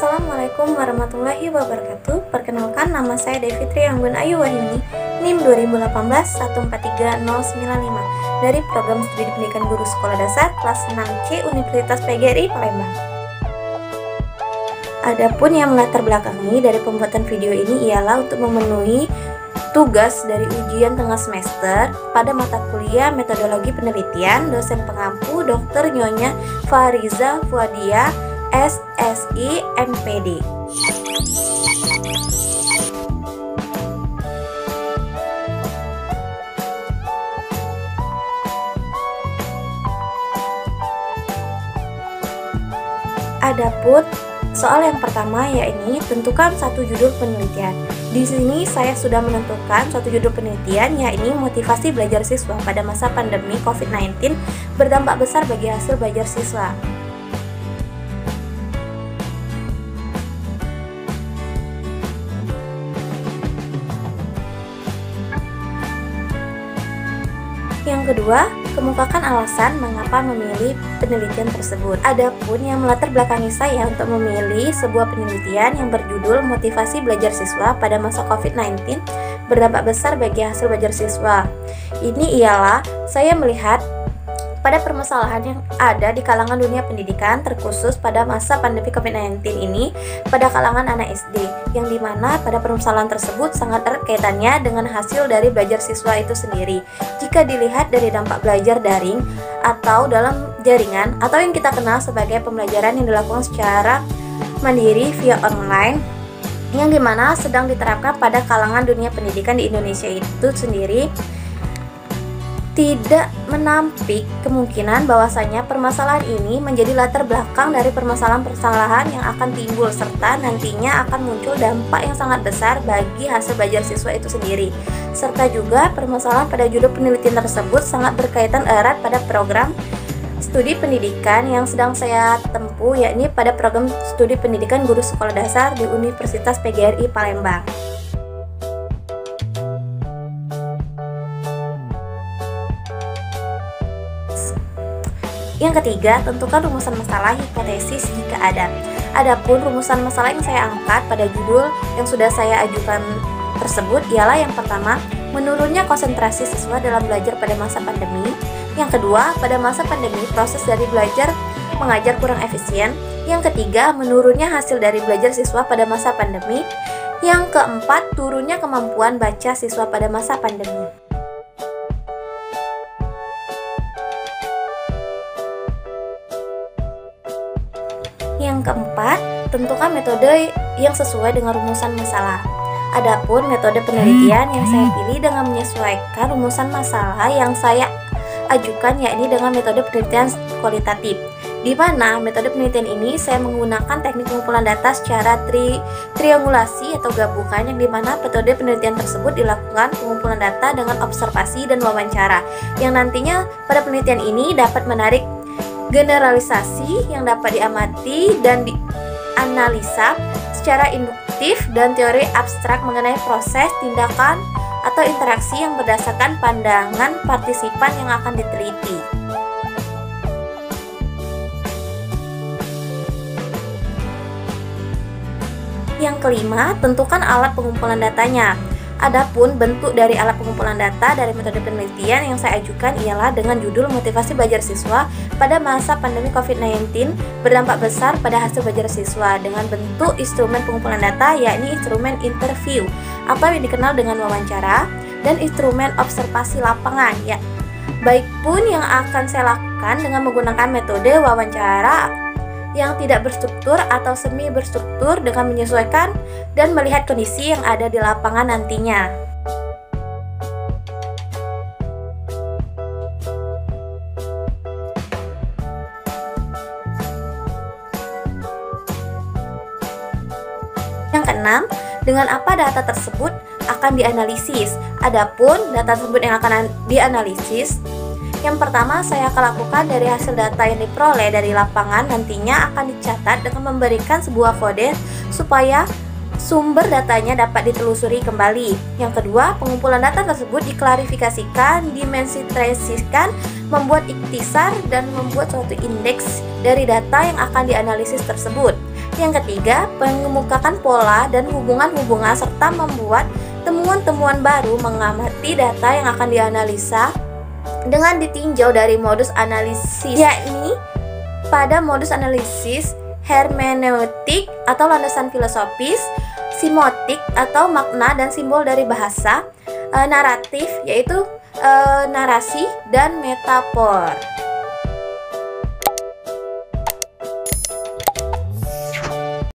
Assalamualaikum warahmatullahi wabarakatuh. Perkenalkan, nama saya Devi Trianggun Ayu Wahyuni, NIM 2018 143095 dari Program Studi Pendidikan Guru Sekolah Dasar kelas 6C Universitas PGRI Palembang. Adapun yang melatar belakangi dari pembuatan video ini ialah untuk memenuhi tugas dari ujian tengah semester pada mata kuliah Metodologi Penelitian, dosen pengampu Dr. Nyonya Fariza Fuadia, SSI, MPD. Adapun soal yang pertama yakni tentukan satu judul penelitian. Di sini saya sudah menentukan suatu judul penelitian yakni motivasi belajar siswa pada masa pandemi COVID-19 berdampak besar bagi hasil belajar siswa. Yang kedua, kemukakan alasan mengapa memilih penelitian tersebut. Adapun yang melatar belakangi saya untuk memilih sebuah penelitian yang berjudul motivasi belajar siswa pada masa COVID-19 berdampak besar bagi hasil belajar siswa. Ini ialah saya melihat pada permasalahan yang ada di kalangan dunia pendidikan, terkhusus pada masa pandemi COVID-19 ini pada kalangan anak SD, yang dimana pada permasalahan tersebut sangat erat kaitannya dengan hasil dari belajar siswa itu sendiri. Jika dilihat dari dampak belajar daring atau dalam jaringan atau yang kita kenal sebagai pembelajaran yang dilakukan secara mandiri via online, yang dimana sedang diterapkan pada kalangan dunia pendidikan di Indonesia itu sendiri, tidak menampik kemungkinan bahwasanya permasalahan ini menjadi latar belakang dari permasalahan-permasalahan yang akan timbul serta nantinya akan muncul dampak yang sangat besar bagi hasil belajar siswa itu sendiri. Serta juga permasalahan pada judul penelitian tersebut sangat berkaitan erat pada program studi pendidikan yang sedang saya tempuh, yakni pada program studi pendidikan guru sekolah dasar di Universitas PGRI Palembang. Yang ketiga, tentukan rumusan masalah hipotesis jika ada. Adapun rumusan masalah yang saya angkat pada judul yang sudah saya ajukan tersebut ialah yang pertama, menurunnya konsentrasi siswa dalam belajar pada masa pandemi. Yang kedua, pada masa pandemi proses dari belajar mengajar kurang efisien. Yang ketiga, menurunnya hasil dari belajar siswa pada masa pandemi. Yang keempat, turunnya kemampuan baca siswa pada masa pandemi. Yang keempat, tentukan metode yang sesuai dengan rumusan masalah. Adapun metode penelitian yang saya pilih dengan menyesuaikan rumusan masalah yang saya ajukan yakni dengan metode penelitian kualitatif, di mana metode penelitian ini saya menggunakan teknik pengumpulan data secara triangulasi atau gabungan, yang dimana metode penelitian tersebut dilakukan pengumpulan data dengan observasi dan wawancara, yang nantinya pada penelitian ini dapat menarik generalisasi yang dapat diamati dan dianalisa secara induktif dan teori abstrak mengenai proses, tindakan, atau interaksi yang berdasarkan pandangan partisipan yang akan diteliti. Yang kelima, tentukan alat pengumpulan datanya. Adapun bentuk dari alat pengumpulan data dari metode penelitian yang saya ajukan ialah dengan judul motivasi belajar siswa pada masa pandemi COVID-19 berdampak besar pada hasil belajar siswa dengan bentuk instrumen pengumpulan data yakni instrumen interview atau yang dikenal dengan wawancara dan instrumen observasi lapangan ya. Baik pun yang akan saya lakukan dengan menggunakan metode wawancara yang tidak berstruktur atau semi berstruktur dengan menyesuaikan dan melihat kondisi yang ada di lapangan nantinya. Yang keenam, dengan apa data tersebut akan dianalisis. Adapun data tersebut yang akan dianalisis, yang pertama saya akan lakukan dari hasil data yang diperoleh dari lapangan nantinya akan dicatat dengan memberikan sebuah kode supaya sumber datanya dapat ditelusuri kembali. Yang kedua, pengumpulan data tersebut diklarifikasikan, dimensitrasikan, membuat ikhtisar dan membuat suatu indeks dari data yang akan dianalisis tersebut. Yang ketiga, mengemukakan pola dan hubungan-hubungan serta membuat temuan-temuan baru mengamati data yang akan dianalisa dengan ditinjau dari modus analisis, yakni pada modus analisis hermeneutik atau landasan filosofis, semiotik atau makna dan simbol dari bahasa, naratif yaitu narasi dan metafor.